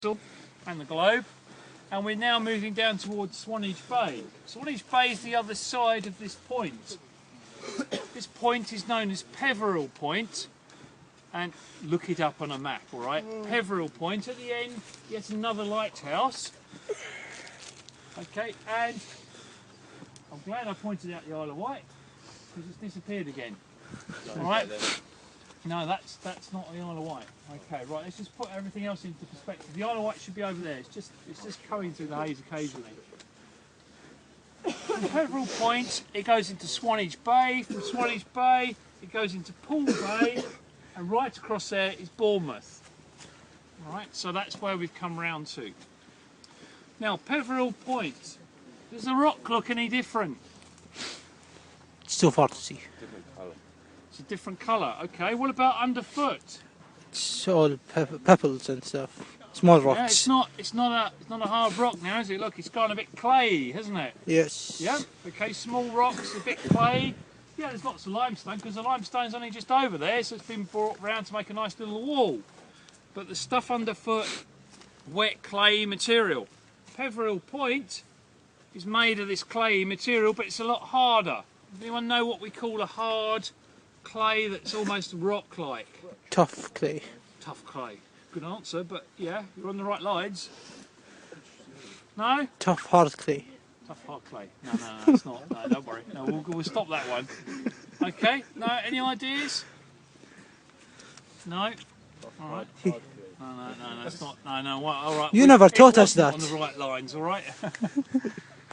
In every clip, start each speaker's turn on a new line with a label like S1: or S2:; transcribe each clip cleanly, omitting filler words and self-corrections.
S1: crystal and the globe, and we're now moving down towards Swanage Bay. Swanage Bay is the other side of this point. This point is known as Peveril Point, and look it up on a map, all right? Peveril Point. At the end, yet another lighthouse. Okay, and I'm glad I pointed out the Isle of Wight, because it's disappeared again. All right? No, that's not the Isle of Wight. Okay, right. Let's just put everything else into perspective. The Isle of Wight should be over there. It's just coming through the haze occasionally. From Peveril Point, it goes into Swanage Bay. From Swanage Bay, it goes into Poole Bay, and right across there is Bournemouth. All right, so that's where we've come round to. Now, Peveril Point. Does the rock look any different?
S2: It's too far to see.
S1: It's a different colour. Okay, what about underfoot?
S2: It's all pebbles and stuff. Small rocks.
S1: Yeah, it's not a hard rock now, is it? Look, it's gone a bit clayey, hasn't it?
S2: Yes.
S1: Yeah. Okay, small rocks, a bit clay. Yeah, there's lots of limestone because the limestone's only just over there, so it's been brought round to make a nice little wall. But the stuff underfoot, wet clay material. Peveril Point is made of this clayey material, but it's a lot harder. Does anyone know what we call a hard clay that's almost rock-like?
S2: Tough clay.
S1: Tough clay. Good answer, but yeah, you're on the right lines. No?
S2: Tough hard clay.
S1: Tough hard clay. No, it's not. No, don't worry. No, we'll stop that one. Okay. No, any ideas? No. All right. No, it's not. No. All right.
S2: You never taught us that.
S1: On the right lines. All right.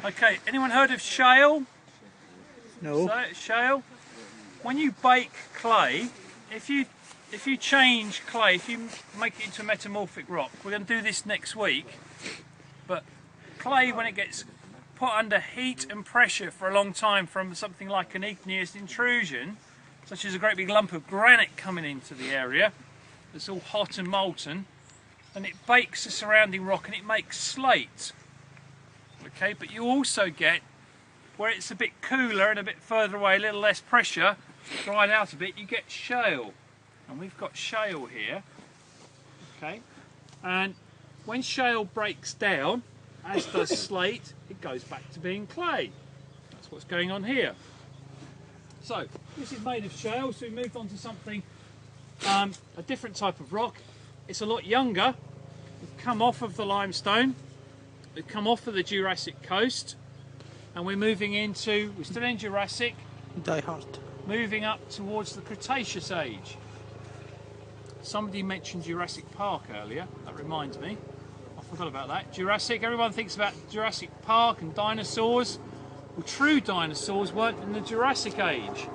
S1: Okay. Anyone heard of shale?
S2: No.
S1: So, shale. When you bake clay, if you change clay, if you make it into a metamorphic rock, we're going to do this next week. But clay, when it gets put under heat and pressure for a long time from something like an igneous intrusion, such as a great big lump of granite coming into the area, it's all hot and molten, and it bakes the surrounding rock and it makes slate. Okay, but you also get, where it's a bit cooler and a bit further away, a little less pressure, dried out a bit, you get shale. And we've got shale here. Okay, and when shale breaks down, as does slate, it goes back to being clay. That's what's going on here. So this is made of shale, so we moved on to something, a different type of rock. It's a lot younger. We've come off of the limestone, we've come off of the Jurassic coast, and we're moving into, we're still in Jurassic,
S2: Die hard.
S1: moving up towards the Cretaceous age. Somebody mentioned Jurassic Park earlier, that reminds me. I forgot about that. Jurassic, everyone thinks about Jurassic Park and dinosaurs. Well, true dinosaurs weren't in the Jurassic age.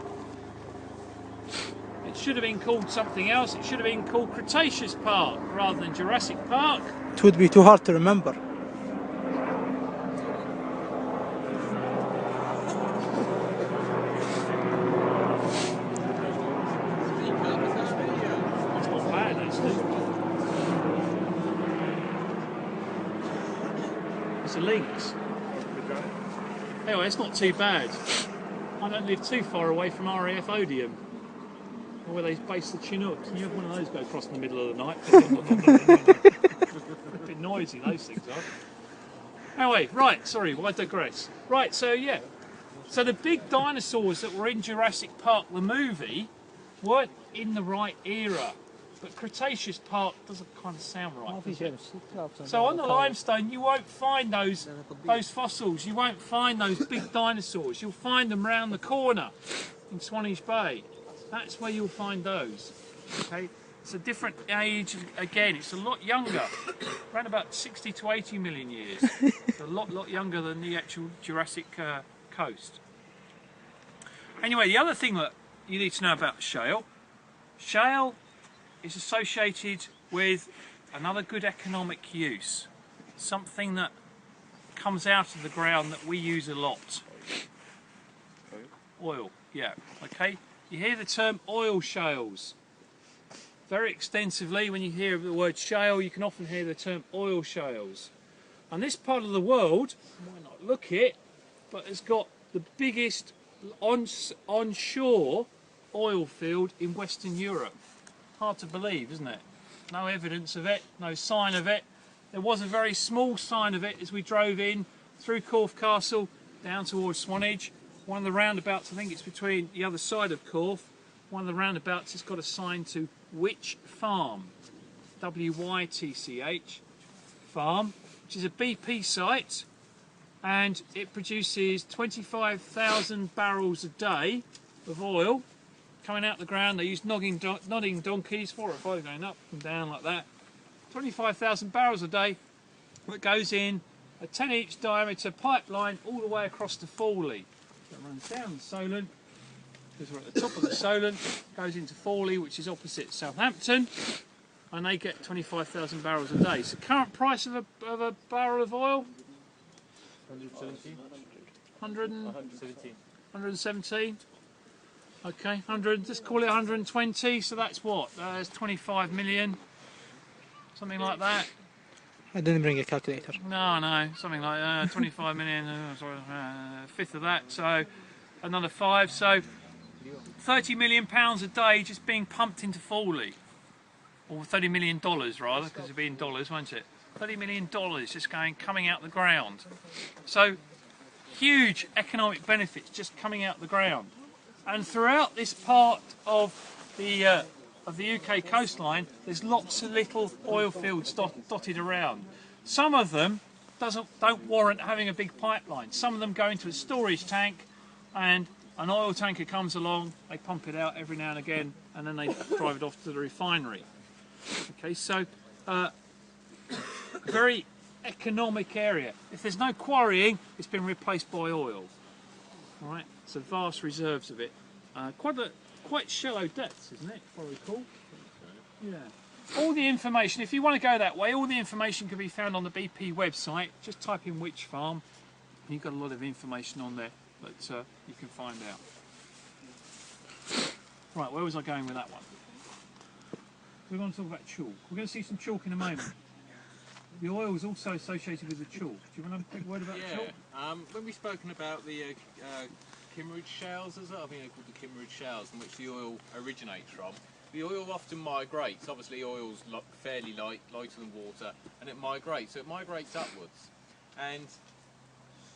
S1: It should have been called something else. It should have been called Cretaceous Park rather than Jurassic Park.
S2: It would be too hard to remember.
S1: That's not bad, actually. It's a lynx. Anyway, it's not too bad. I don't live too far away from RAF Odium, where they base the Chinooks, and you have one of those go across in the middle of the night. A bit noisy, those things are. Anyway, right, sorry, I digress. Right, so yeah. So the big dinosaurs that were in Jurassic Park, the movie, weren't in the right era. But Cretaceous Park doesn't kind of sound right, does it? So on the limestone, you won't find those fossils. You won't find those big dinosaurs. You'll find them round the corner in Swanage Bay. That's where you'll find those. Okay, it's a different age. Again, it's a lot younger, around about 60 to 80 million years. It's a lot younger than the actual Jurassic coast. Anyway, the other thing that you need to know about shale is associated with another good economic use, something that comes out of the ground that we use a lot. Oil, yeah, okay. You hear the term oil shales very extensively. When you hear the word shale, you can often hear the term oil shales. And this part of the world, you might not look it, but it's got the biggest onshore oil field in Western Europe. Hard to believe, isn't it? No evidence of it, no sign of it, There was a very small sign of it as we drove in through Corfe Castle down towards Swanage. One of the roundabouts, I think it's between the other side of Corfe, one of the roundabouts has got a sign to Wytch Farm, W-Y-T-C-H, Farm, which is a BP site, and it produces 25,000 barrels a day of oil coming out the ground. They use nodding donkeys, 4 or 5 going up and down like that. 25,000 barrels a day that goes in a 10-inch diameter pipeline all the way across to Fawley. So it runs down the Solent, because we're at the top of the Solent, goes into Fawley, which is opposite Southampton, and they get 25,000 barrels a day. So current price of a barrel of oil?
S3: 117.
S1: 117. Okay, 100. Let's call it 120. So that's what? That's 25 million, something like that.
S2: I didn't bring a calculator.
S1: No, something like 25 million. A fifth of that. So another 5. So 30 million pounds a day just being pumped into Fawley, or 30 million dollars rather, because it'd be in dollars, won't it? 30 million dollars just coming out the ground. So huge economic benefits just coming out the ground. And throughout this part of the UK coastline, there's lots of little oil fields dotted around. Some of them don't warrant having a big pipeline. Some of them go into a storage tank, and an oil tanker comes along, they pump it out every now and again, and then they drive it off to the refinery. Okay, so very economic area. If there's no quarrying, it's been replaced by oil. All right, so vast reserves of it. Quite shallow depths, isn't it? If I recall. Yeah. All the information, if you want to go that way, all the information can be found on the BP website. Just type in Wytch Farm, and you've got a lot of information on there that you can find out. Right, where was I going with that one? We're going to talk about chalk. We're going to see some chalk in a moment. The oil is also associated with the chalk. Do you want to have a quick word about chalk?
S3: When we've spoken about the Kimmeridge shales, I think they're called the Kimmeridge shales, in which the oil originates from. The oil often migrates. Obviously, oil's fairly light, lighter than water, and it migrates. So it migrates upwards. And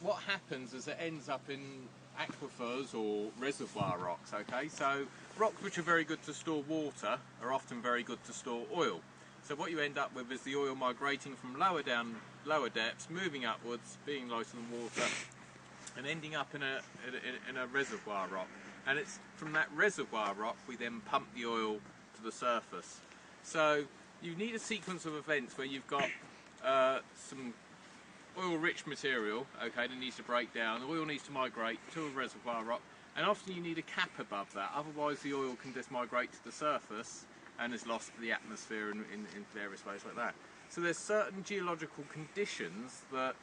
S3: what happens is it ends up in aquifers or reservoir rocks. Okay, so rocks which are very good to store water are often very good to store oil. So what you end up with is the oil migrating from lower depths, moving upwards, being lighter than water, and ending up in a reservoir rock. And it's from that reservoir rock we then pump the oil to the surface. So you need a sequence of events where you've got some oil-rich material, okay, that needs to break down. The oil needs to migrate to a reservoir rock, and often you need a cap above that. Otherwise, the oil can just migrate to the surface and is lost to the atmosphere in various ways like that. So there's certain geological conditions that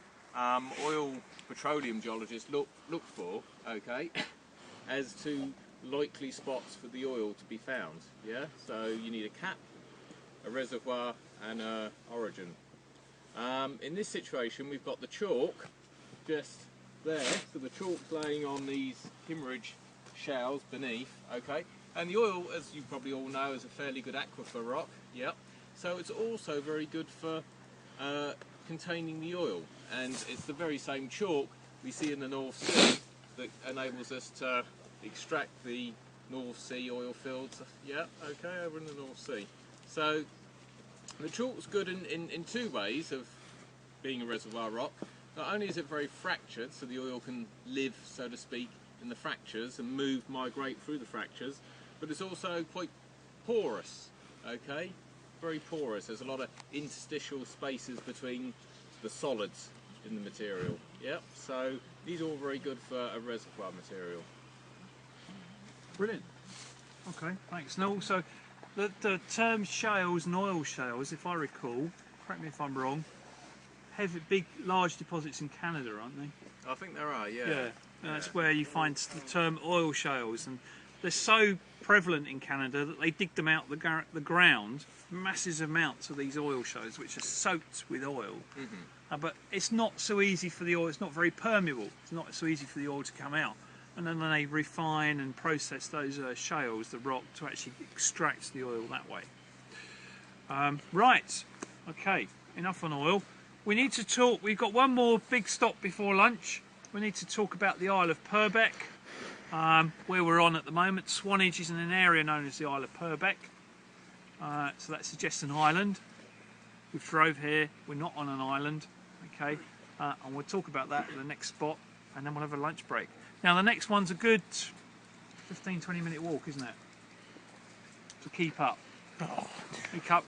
S3: petroleum geologists look for, okay, as to likely spots for the oil to be found. Yeah, so you need a cap, a reservoir, and a origin. In this situation, we've got the chalk just there, so the chalk's laying on these Kimmeridge shales beneath, okay, and the oil, as you probably all know, is a fairly good aquifer rock, yep, so it's also very good for containing the oil, and it's the very same chalk we see in the North Sea that enables us to extract the North Sea oil fields, yeah, okay, over in the North Sea. So the chalk's good in two ways of being a reservoir rock. Not only is it very fractured, so the oil can live, so to speak, in the fractures and migrate through the fractures, but it's also quite porous, okay? Very porous. There's a lot of interstitial spaces between the solids in the material. Yep, so these are all very good for a reservoir material.
S1: Brilliant. Okay, thanks. And also, the term shales and oil shales, if I recall, correct me if I'm wrong, heavy, big, large deposits in Canada, aren't they?
S3: I think there are, yeah.
S1: Yeah, and that's where you find the term oil shales, and they're so prevalent in Canada that they dig them out the ground, massive amounts of these oil shales which are soaked with oil. But it's not so easy for the oil, it's not very permeable, it's not so easy for the oil to come out. And then they refine and process those shales, the rock, to actually extract the oil that way. Right, okay, enough on oil. We need to talk, we've got one more big stop before lunch. We need to talk about the Isle of Purbeck, where we're on at the moment. Swanage is in an area known as the Isle of Purbeck. So that suggests an island. We've drove here, we're not on an island, okay? And we'll talk about that at the next spot, and then we'll have a lunch break. Now the next one's a good 15-20 minute walk, isn't it? To keep up. Keep up.